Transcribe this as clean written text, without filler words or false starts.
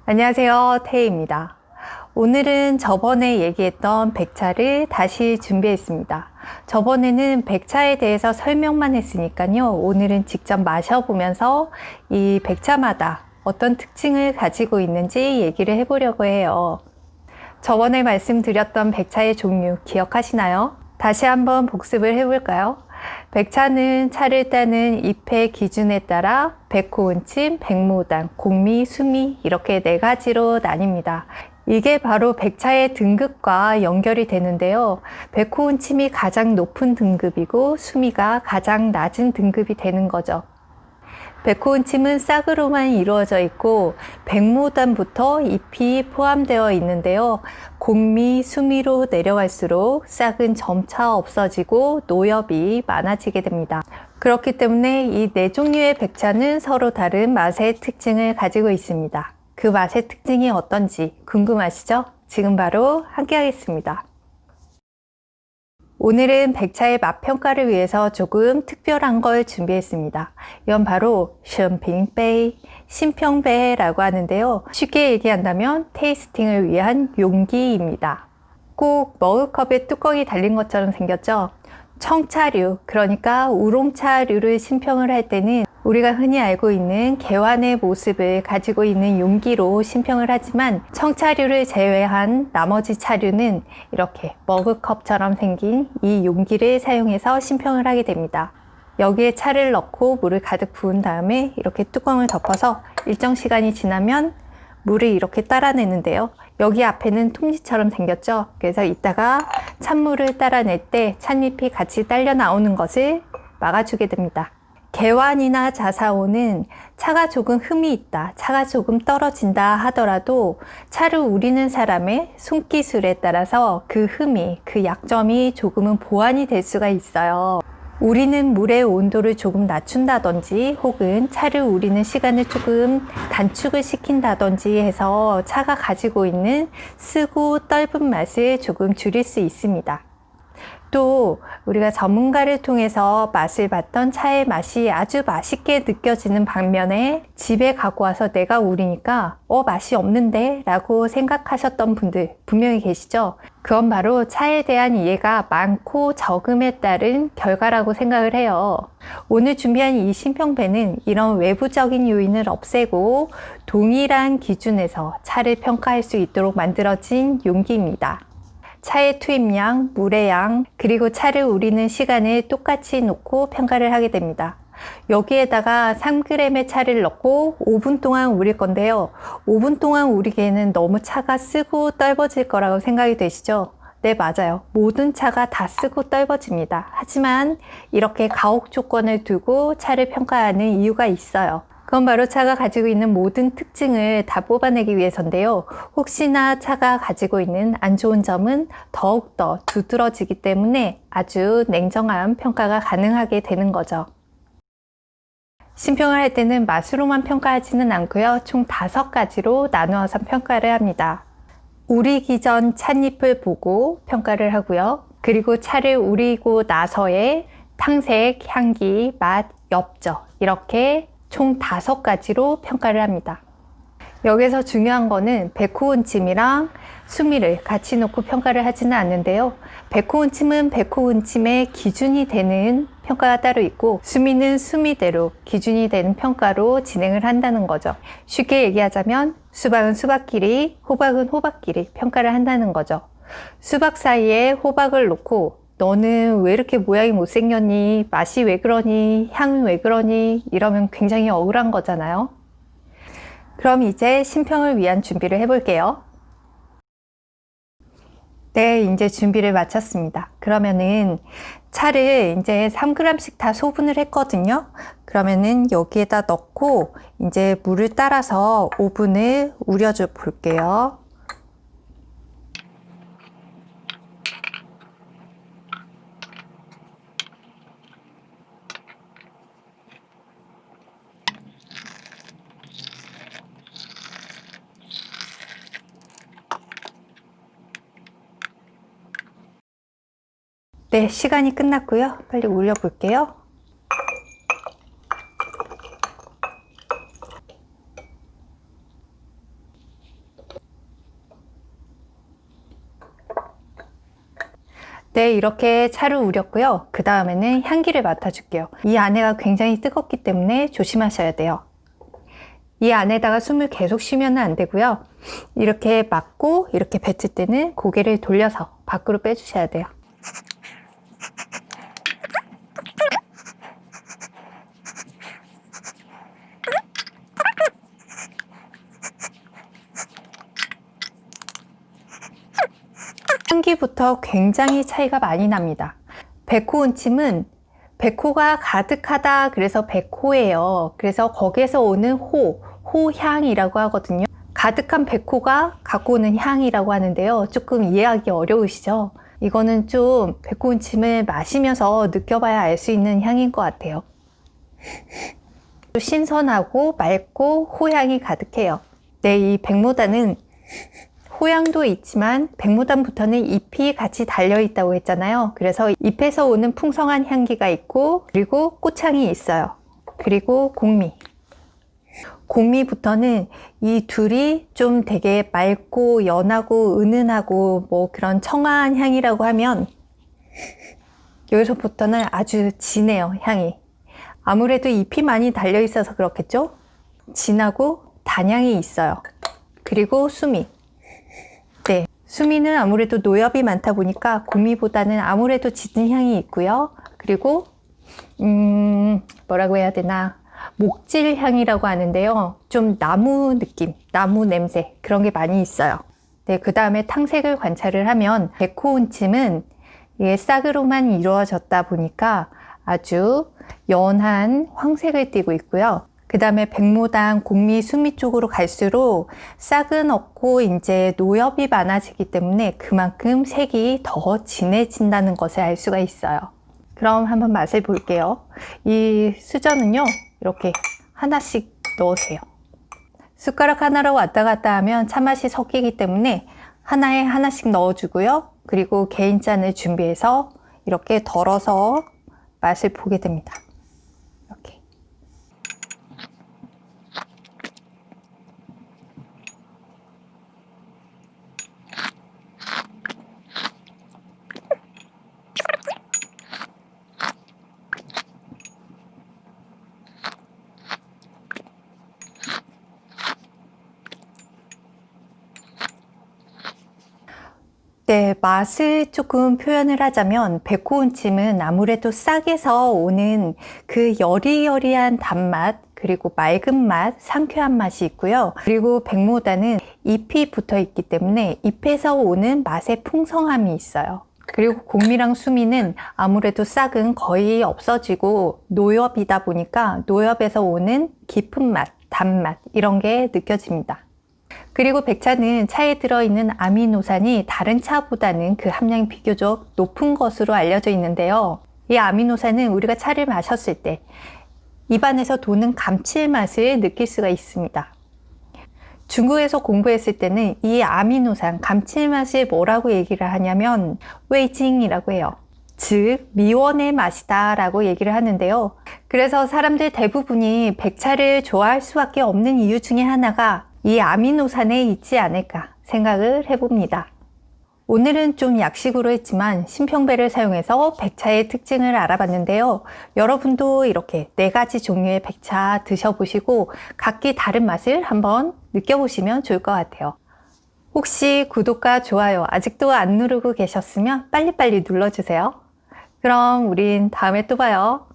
안녕하세요. 태희입니다. 오늘은 저번에 얘기했던 백차를 다시 준비했습니다. 저번에는 백차에 대해서 설명만 했으니까요. 오늘은 직접 마셔보면서 이 백차마다 어떤 특징을 가지고 있는지 얘기를 해보려고 해요. 저번에 말씀드렸던 백차의 종류 기억하시나요? 다시 한번 복습을 해볼까요? 백차는 차를 따는 잎의 기준에 따라 백호은침, 백모당, 공미, 수미 이렇게 네 가지로 나뉩니다. 이게 바로 백차의 등급과 연결이 되는데요. 백호은침이 가장 높은 등급이고 수미가 가장 낮은 등급이 되는 거죠. 백호은침은 싹으로만 이루어져 있고 백모단부터 잎이 포함되어 있는데요. 공미, 수미로 내려갈수록 싹은 점차 없어지고 노엽이 많아지게 됩니다. 그렇기 때문에 이 네 종류의 백차는 서로 다른 맛의 특징을 가지고 있습니다. 그 맛의 특징이 어떤지 궁금하시죠? 지금 바로 함께 하겠습니다. 오늘은 백차의 맛 평가를 위해서 조금 특별한 걸 준비했습니다. 이건 바로 션핑베이, 신평배라고 하는데요. 쉽게 얘기한다면 테이스팅을 위한 용기입니다. 꼭 머그컵에 뚜껑이 달린 것처럼 생겼죠? 청차류, 그러니까 우롱차류를 신평을 할 때는 우리가 흔히 알고 있는 개환의 모습을 가지고 있는 용기로 신평을 하지만 청차류를 제외한 나머지 차류는 이렇게 머그컵처럼 생긴 이 용기를 사용해서 신평을 하게 됩니다. 여기에 차를 넣고 물을 가득 부은 다음에 이렇게 뚜껑을 덮어서 일정 시간이 지나면 물을 이렇게 따라내는데요. 여기 앞에는 톱니처럼 생겼죠. 그래서 이따가 찬물을 따라낼 때 찻잎이 같이 딸려 나오는 것을 막아주게 됩니다. 개환이나 자사오는 차가 조금 흠이 있다, 차가 조금 떨어진다 하더라도 차를 우리는 사람의 손기술에 따라서 그 흠이, 그 약점이 조금은 보완이 될 수가 있어요. 우리는 물의 온도를 조금 낮춘다든지 혹은 차를 우리는 시간을 조금 단축을 시킨다든지 해서 차가 가지고 있는 쓰고 떫은 맛을 조금 줄일 수 있습니다. 또 우리가 전문가를 통해서 맛을 봤던 차의 맛이 아주 맛있게 느껴지는 반면에 집에 갖고 와서 내가 우리니까 맛이 없는데 라고 생각하셨던 분들 분명히 계시죠? 그건 바로 차에 대한 이해가 많고 적음에 따른 결과라고 생각을 해요. 오늘 준비한 이 신평배는 이런 외부적인 요인을 없애고 동일한 기준에서 차를 평가할 수 있도록 만들어진 용기입니다. 차의 투입량, 물의 양, 그리고 차를 우리는 시간을 똑같이 놓고 평가를 하게 됩니다. 여기에다가 3g의 차를 넣고 5분 동안 우릴 건데요. 5분 동안 우리기에는 너무 차가 쓰고 떫어질 거라고 생각이 되시죠? 네, 맞아요. 모든 차가 다 쓰고 떫어집니다. 하지만 이렇게 가혹 조건을 두고 차를 평가하는 이유가 있어요. 그건 바로 차가 가지고 있는 모든 특징을 다 뽑아내기 위해서인데요. 혹시나 차가 가지고 있는 안 좋은 점은 더욱더 두드러지기 때문에 아주 냉정한 평가가 가능하게 되는 거죠. 신평을 할 때는 맛으로만 평가하지는 않고요. 총 5가지로 나누어서 평가를 합니다. 우리기 전 찻잎을 보고 평가를 하고요. 그리고 차를 우리고 나서의 탕색, 향기, 맛, 엽죠. 이렇게 총 5가지로 평가를 합니다. 여기서 중요한 거는 백호은침이랑 수미를 같이 놓고 평가를 하지는 않는데요. 백호은침은 백호은침의 기준이 되는 평가가 따로 있고 수미는 수미대로 기준이 되는 평가로 진행을 한다는 거죠. 쉽게 얘기하자면 수박은 수박끼리, 호박은 호박끼리 평가를 한다는 거죠. 수박 사이에 호박을 놓고 너는 왜 이렇게 모양이 못생겼니? 맛이 왜 그러니? 향이 왜 그러니? 이러면 굉장히 억울한 거잖아요. 그럼 이제 신평을 위한 준비를 해볼게요. 네, 이제 준비를 마쳤습니다. 그러면은 차를 이제 3g씩 다 소분을 했거든요. 그러면은 여기에다 넣고 이제 물을 따라서 오븐을 우려줘 볼게요. 네, 시간이 끝났고요. 빨리 올려볼게요. 네, 이렇게 차를 우렸고요. 그 다음에는 향기를 맡아줄게요. 이 안에가 굉장히 뜨겁기 때문에 조심하셔야 돼요. 이 안에다가 숨을 계속 쉬면 안 되고요. 이렇게 막고 이렇게 뱉을 때는 고개를 돌려서 밖으로 빼주셔야 돼요. 향기부터 굉장히 차이가 많이 납니다. 백호운침은 백호가 가득하다 그래서 백호예요. 그래서 거기에서 오는 호향이라고 하거든요. 가득한 백호가 갖고 오는 향이라고 하는데요. 조금 이해하기 어려우시죠? 이거는 좀 백호운침을 마시면서 느껴봐야 알 수 있는 향인 것 같아요. 신선하고 맑고 호향이 가득해요. 네, 이 백모단은 호향도 있지만 백모단부터는 잎이 같이 달려있다고 했잖아요. 그래서 잎에서 오는 풍성한 향기가 있고, 그리고 꽃향이 있어요. 그리고 공미부터는 이 둘이 좀 되게 맑고 연하고 은은하고 뭐 그런 청아한 향이라고 하면, 여기서부터는 아주 진해요, 향이. 아무래도 잎이 많이 달려있어서 그렇겠죠? 진하고 단향이 있어요. 그리고 수미. 네, 수미는 아무래도 노엽이 많다 보니까 공미보다는 아무래도 짙은 향이 있고요. 그리고 뭐라고 해야 되나, 목질 향이라고 하는데요. 좀 나무 느낌, 나무 냄새 그런 게 많이 있어요. 네, 그 다음에 탕색을 관찰을 하면 백호운침은 이게 싹으로만 이루어졌다 보니까 아주 연한 황색을 띠고 있고요. 그 다음에 백모단, 공미, 수미 쪽으로 갈수록 싹은 없고 이제 노엽이 많아지기 때문에 그만큼 색이 더 진해진다는 것을 알 수가 있어요. 그럼 한번 맛을 볼게요. 이 수저는요, 이렇게 하나씩 넣으세요. 숟가락 하나로 왔다 갔다 하면 차맛이 섞이기 때문에 하나에 하나씩 넣어주고요. 그리고 개인 잔을 준비해서 이렇게 덜어서 맛을 보게 됩니다. 이렇게. 네, 맛을 조금 표현을 하자면 백호운침은 아무래도 싹에서 오는 그 여리여리한 단맛, 그리고 맑은 맛, 상쾌한 맛이 있고요. 그리고 백모단은 잎이 붙어 있기 때문에 잎에서 오는 맛의 풍성함이 있어요. 그리고 공미랑 수미는 아무래도 싹은 거의 없어지고 노엽이다 보니까 노엽에서 오는 깊은 맛, 단맛 이런 게 느껴집니다. 그리고 백차는 차에 들어있는 아미노산이 다른 차보다는 그 함량이 비교적 높은 것으로 알려져 있는데요. 이 아미노산은 우리가 차를 마셨을 때 입안에서 도는 감칠맛을 느낄 수가 있습니다. 중국에서 공부했을 때는 이 아미노산, 감칠맛을 뭐라고 얘기를 하냐면 웨이징이라고 해요. 즉 미원의 맛이다 라고 얘기를 하는데요. 그래서 사람들 대부분이 백차를 좋아할 수밖에 없는 이유 중에 하나가 이 아미노산에 있지 않을까 생각을 해봅니다. 오늘은 좀 약식으로 했지만 신평배를 사용해서 백차의 특징을 알아봤는데요. 여러분도 이렇게 4가지 종류의 백차 드셔보시고 각기 다른 맛을 한번 느껴보시면 좋을 것 같아요. 혹시 구독과 좋아요 아직도 안 누르고 계셨으면 빨리빨리 눌러주세요. 그럼 우린 다음에 또 봐요.